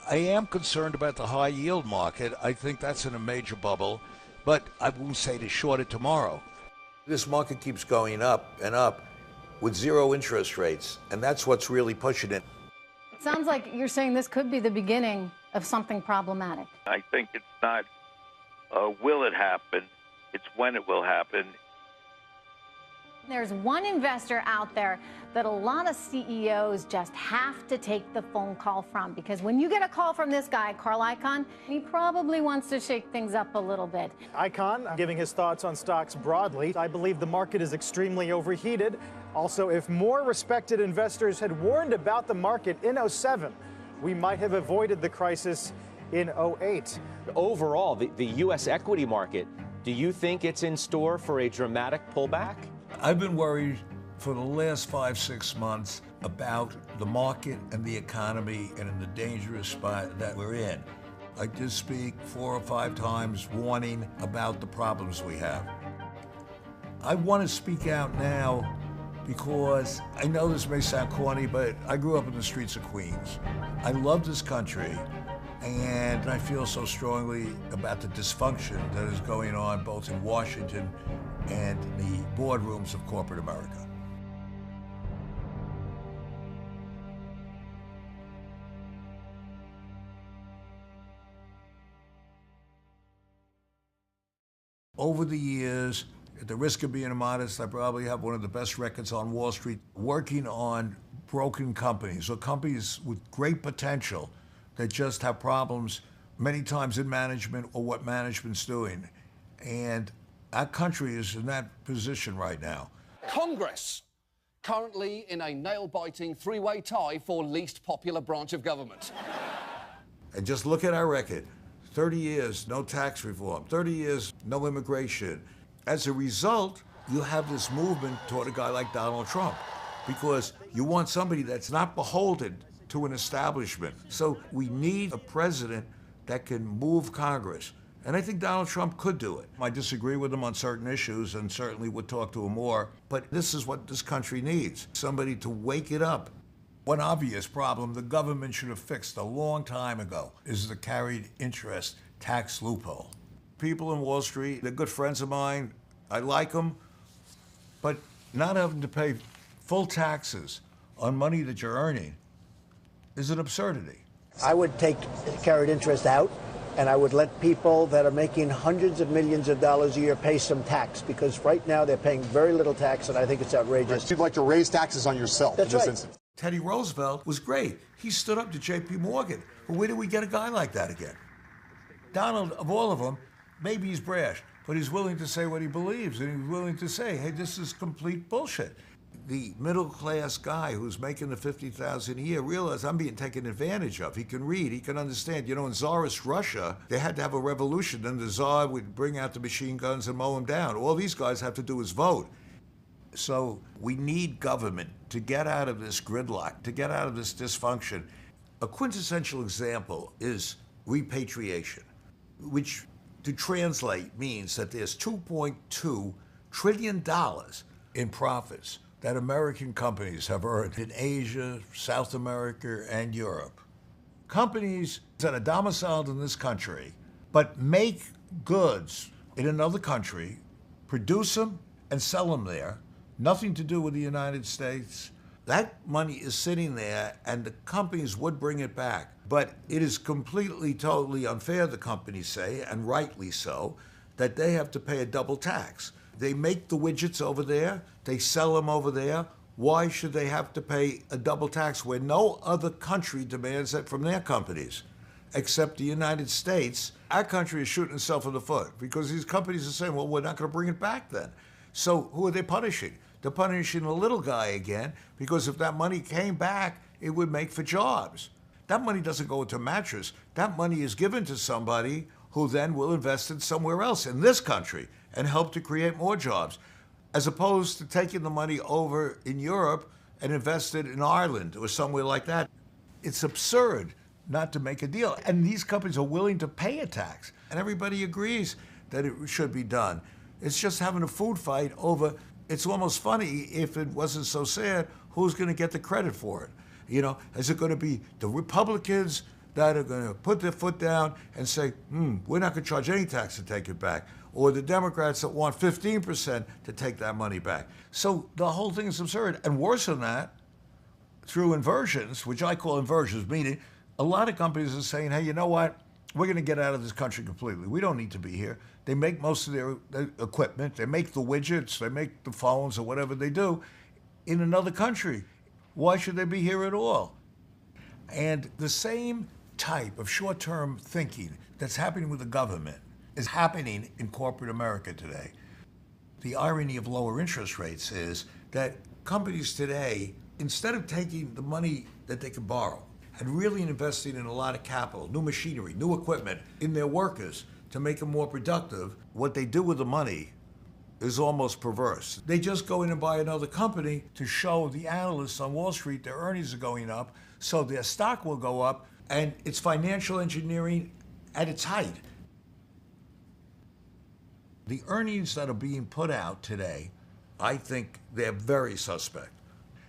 I am concerned about the high yield market. I think that's in a major bubble, but I won't say to short it tomorrow. This market keeps going up and up with zero interest rates, and that's what's really pushing it. It sounds like you're saying this could be the beginning of something problematic. I think it's not will it happen, it's when it will happen. There's one investor out there that a lot of CEOs just have to take the phone call from, because when you get a call from this guy, Carl Icahn, he probably wants to shake things up a little bit. Icahn giving his thoughts on stocks broadly. I believe the market is extremely overheated. Also, if more respected investors had warned about the market in '07, we might have avoided the crisis in '08. Overall, the U.S. equity market, do you think it's in store for a dramatic pullback? I've been worried for the last 5-6 months about the market and the economy and in the dangerous spot that we're in. I did speak 4 or 5 times warning about the problems we have. I want to speak out now because I know this may sound corny, but I grew up in the streets of Queens. I love this country, and I feel so strongly about the dysfunction that is going on both in Washington and the boardrooms of corporate America. Over the years, at the risk of being modest, I probably have one of the best records on Wall Street working on broken companies or companies with great potential that just have problems many times in management or what management's doing. And our country is in that position right now. Congress, currently in a nail-biting three-way tie for least popular branch of government. And just look at our record. 30 years, no tax reform. 30 years, no immigration. As a result, you have this movement toward a guy like Donald Trump because you want somebody that's not beholden to an establishment. So we need a president that can move Congress. And I think Donald Trump could do it. I disagree with him on certain issues and certainly would talk to him more, but this is what this country needs, somebody to wake it up. One obvious problem the government should have fixed a long time ago is the carried interest tax loophole. People in Wall Street, they're good friends of mine, I like them, but not having to pay full taxes on money that you're earning is an absurdity. I would take carried interest out, and I would let people that are making hundreds of millions of dollars a year pay some tax, because right now they're paying very little tax, and I think it's outrageous. You'd like to raise taxes on yourself That's in this right. instance. Teddy Roosevelt was great. He stood up to J.P. Morgan. But where do we get a guy like that again? Donald, of all of them, maybe he's brash, but he's willing to say what he believes, and he's willing to say, hey, this is complete bullshit. The middle-class guy who's making the $50,000 a year realizes I'm being taken advantage of. He can read, he can understand. You know, in Tsarist Russia, they had to have a revolution, then the Tsar would bring out the machine guns and mow them down. All these guys have to do is vote. So we need government to get out of this gridlock, to get out of this dysfunction. A quintessential example is repatriation, which to translate means that there's $2.2 trillion in profits that American companies have earned in Asia, South America, and Europe. Companies that are domiciled in this country, but make goods in another country, produce them and sell them there, nothing to do with the United States. That money is sitting there and the companies would bring it back. But it is completely, totally unfair, the companies say, and rightly so, that they have to pay a double tax. They make the widgets over there, they sell them over there. Why should they have to pay a double tax where no other country demands it from their companies, except the United States? Our country is shooting itself in the foot because these companies are saying, well, we're not going to bring it back then. So who are they punishing? They're punishing the little guy again, because if that money came back, it would make for jobs. That money doesn't go into a mattress. That money is given to somebody who then will invest it somewhere else in this country and help to create more jobs, as opposed to taking the money over in Europe and invest it in Ireland or somewhere like that. It's absurd not to make a deal. And these companies are willing to pay a tax, and everybody agrees that it should be done. It's just having a food fight over, it's almost funny, if it wasn't so sad, who's going to get the credit for it? You know, is it going to be the Republicans, that are going to put their foot down and say, we're not going to charge any tax to take it back. Or the Democrats that want 15% to take that money back. So the whole thing is absurd. And worse than that, through inversions, which I call inversions, meaning a lot of companies are saying, hey, you know what? We're going to get out of this country completely. We don't need to be here. They make most of their equipment. They make the widgets. They make the phones or whatever they do in another country. Why should they be here at all? And the same type of short-term thinking that's happening with the government is happening in corporate America today. The irony of lower interest rates is that companies today, instead of taking the money that they can borrow and really investing in a lot of capital, new machinery, new equipment in their workers to make them more productive, what they do with the money is almost perverse. They just go in and buy another company to show the analysts on Wall Street their earnings are going up, so their stock will go up, and it's financial engineering at its height. The earnings that are being put out today, I think they're very suspect.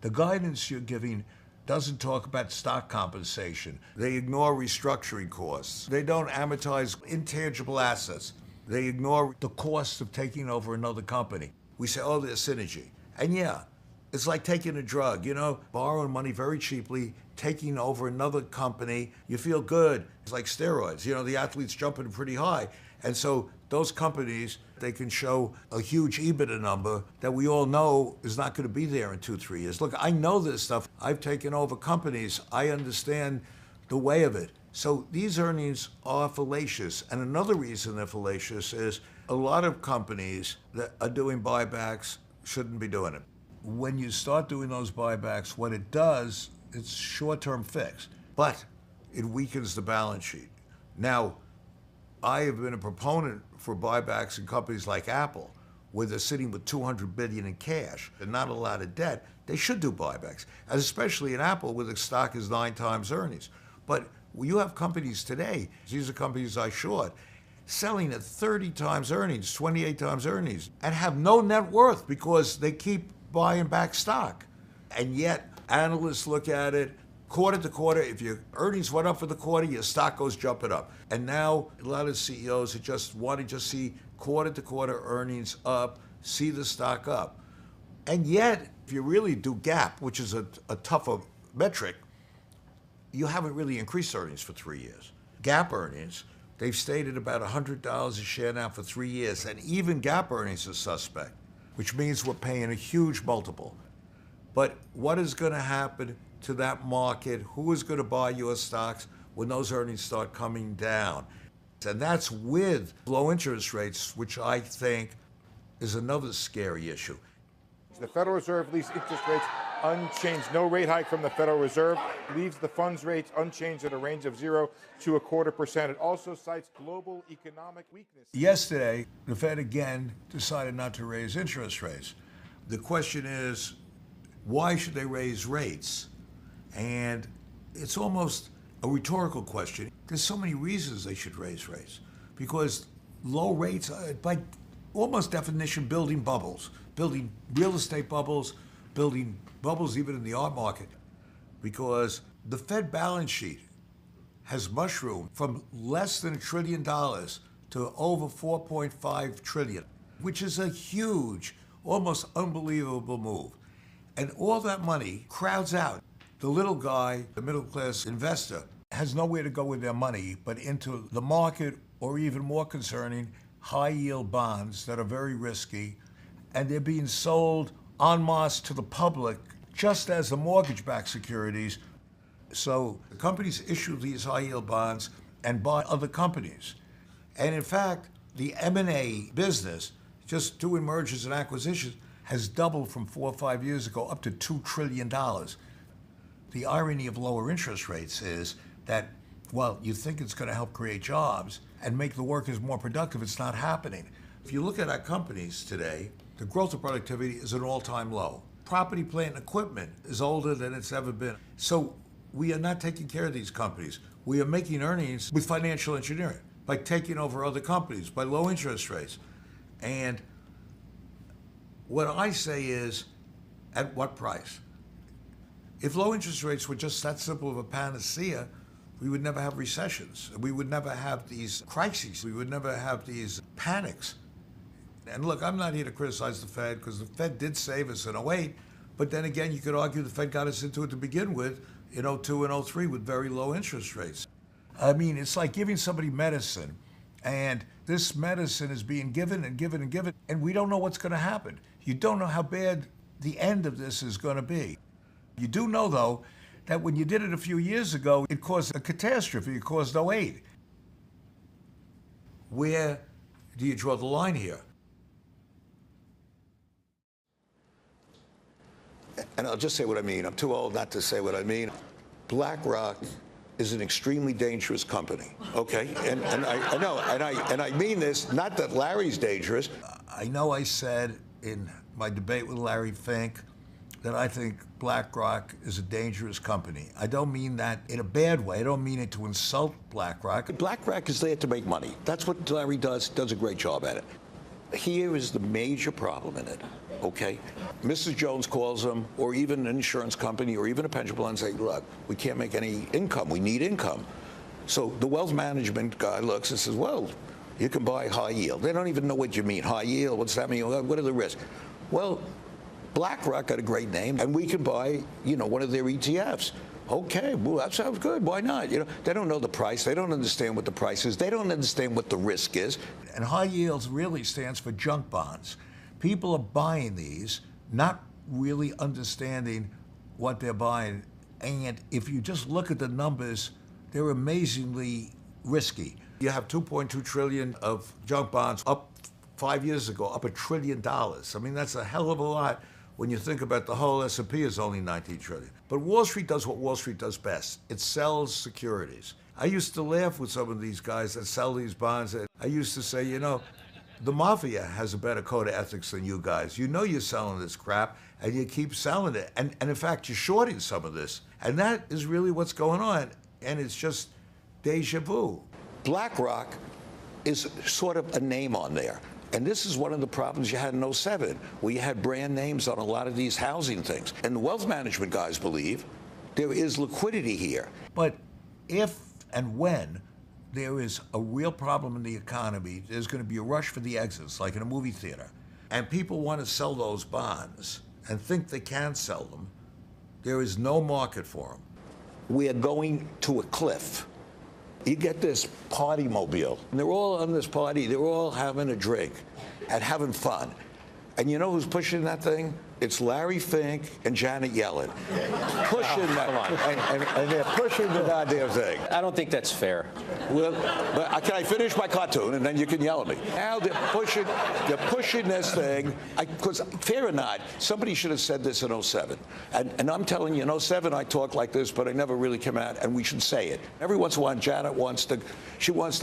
The guidance you're giving doesn't talk about stock compensation. They ignore restructuring costs. They don't amortize intangible assets. They ignore the cost of taking over another company. We say, oh, there's synergy. And yeah, it's like taking a drug, borrowing money very cheaply, taking over another company. You feel good. It's like steroids. The athlete's jumping pretty high. And so those companies, they can show a huge EBITDA number that we all know is not going to be there in 2-3 years. Look, I know this stuff. I've taken over companies. I understand the way of it. So these earnings are fallacious. And another reason they're fallacious is a lot of companies that are doing buybacks shouldn't be doing it. When you start doing those buybacks, what it does, it's short-term fix, but it weakens the balance sheet. Now, I have been a proponent for buybacks in companies like Apple, where they're sitting with $200 billion in cash and not a lot of debt. They should do buybacks, and especially in Apple, where the stock is 9 times earnings. But you have companies today, these are companies I short, selling at 30 times earnings, 28 times earnings, and have no net worth because they keep buying back stock. And yet, analysts look at it, quarter to quarter, if your earnings went up for the quarter, your stock goes jumping up. And now a lot of CEOs who just want to just see quarter to quarter earnings up, see the stock up. And yet, if you really do GAAP, which is a tougher metric, you haven't really increased earnings for 3 years. GAAP earnings, they've stayed at about $100 a share now for 3 years, and even GAAP earnings are suspect, which means we're paying a huge multiple. But what is going to happen to that market? Who is going to buy your stocks when those earnings start coming down? And that's with low interest rates, which I think is another scary issue. The Federal Reserve leaves interest rates unchanged. No rate hike from the Federal Reserve. Leaves the funds rates unchanged at a range of 0 to 0.25%. It also cites global economic weakness. Yesterday, the Fed again decided not to raise interest rates. The question is, why should they raise rates? And it's almost a rhetorical question. There's so many reasons they should raise rates. Because low rates are, by almost definition, building bubbles. Building real estate bubbles, building bubbles even in the art market. Because the Fed balance sheet has mushroomed from less than $1 trillion to over $4.5 trillion, which is a huge, almost unbelievable move. And all that money crowds out. The little guy, the middle-class investor, has nowhere to go with their money but into the market, or even more concerning, high-yield bonds that are very risky, and they're being sold en masse to the public, just as the mortgage-backed securities. So the companies issue these high-yield bonds and buy other companies. And in fact, the M&A business, just doing mergers and acquisitions, has doubled from 4 or 5 years ago up to $2 trillion. The irony of lower interest rates is that, well, you think it's going to help create jobs and make the workers more productive. It's not happening. If you look at our companies today, the growth of productivity is at an all-time low. Property, plant, and equipment is older than it's ever been. So we are not taking care of these companies. We are making earnings with financial engineering, by taking over other companies, by low interest rates. And what I say is, at what price? If low interest rates were just that simple of a panacea, we would never have recessions. We would never have these crises. We would never have these panics. And look, I'm not here to criticize the Fed, because the Fed did save us in 08, but then again, you could argue the Fed got us into it to begin with in 02 and 03 with very low interest rates. I mean, it's like giving somebody medicine, and this medicine is being given and given and given, and we don't know what's going to happen. You don't know how bad the end of this is going to be. You do know, though, that when you did it a few years ago, it caused a catastrophe. It caused 08. Where do you draw the line here? And I'll just say what I mean. I'm too old not to say what I mean. BlackRock is an extremely dangerous company, okay? And I know, and I mean this, not that Larry's dangerous. I know I said in my debate with Larry Fink that I think BlackRock is a dangerous company. I don't mean that in a bad way. I don't mean it to insult BlackRock. BlackRock is there to make money. That's what Larry does a great job at it. Here is the major problem in it, okay? Mrs. Jones calls them, or even an insurance company, or even a pension plan, and say, look, we can't make any income. We need income. So the wealth management guy looks and says, well, you can buy high yield. They don't even know what you mean. High yield, what's that mean? What are the risks? Well, BlackRock got a great name, and we can buy, one of their ETFs. Okay, well, that sounds good. Why not? They don't know the price. They don't understand what the price is. They don't understand what the risk is. And high yields really stands for junk bonds. People are buying these, not really understanding what they're buying. And if you just look at the numbers, they're amazingly risky. You have 2.2 trillion of junk bonds up 5 years ago, up $1 trillion. I mean, that's a hell of a lot when you think about the whole S&P is only 19 trillion. But Wall Street does what Wall Street does best. It sells securities. I used to laugh with some of these guys that sell these bonds. I used to say, the mafia has a better code of ethics than you guys. You know you're selling this crap, and you keep selling it. And in fact, you're shorting some of this. And that is really what's going on. And it's just deja vu. BlackRock is sort of a name on there. And this is one of the problems you had in 07, where you had brand names on a lot of these housing things. And the wealth management guys believe there is liquidity here. But if and when there is a real problem in the economy, there's going to be a rush for the exits, like in a movie theater, and people want to sell those bonds and think they can sell them, there is no market for them. We are going to a cliff. You get this party mobile, and they're all on this party, they're all having a drink and having fun. And you know who's pushing that thing? It's Larry Fink and Janet Yellen. Pushing that one. And they're pushing the goddamn thing. I don't think that's fair. Well, but can I finish my cartoon, and then you can yell at me? Now they're pushing this thing. Because, fair or not, somebody should have said this in 07. And I'm telling you, in 07 I talk like this, but I never really came out, and we should say it. Every once in a while, Janet wants to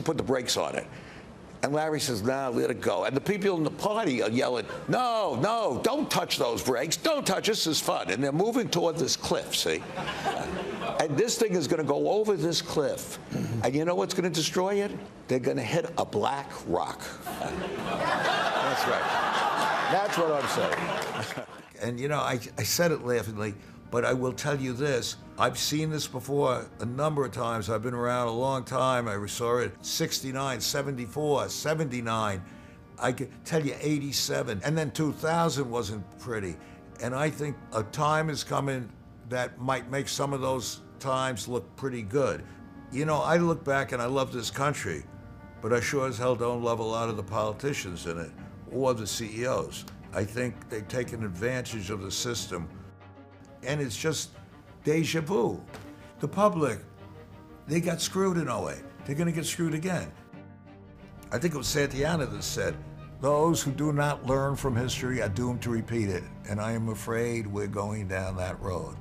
put the brakes on it. And Larry says, nah, let it go. And the people in the party are yelling, no, no, don't touch those brakes. Don't touch, this is fun. And they're moving toward this cliff, see? And this thing is going to go over this cliff. And you know what's going to destroy it? They're going to hit a black rock. That's right. That's what I'm saying. And I said it laughingly, but I will tell you this. I've seen this before a number of times. I've been around a long time. I saw it 69, 74, 79. I could tell you 87. And then 2000 wasn't pretty. And I think a time is coming that might make some of those times look pretty good. I look back and I love this country, but I sure as hell don't love a lot of the politicians in it or the CEOs. I think they've taken advantage of the system. And it's just deja vu. The public, they got screwed in 08. They're going to get screwed again. I think it was Santayana that said, those who do not learn from history are doomed to repeat it. And I am afraid we're going down that road.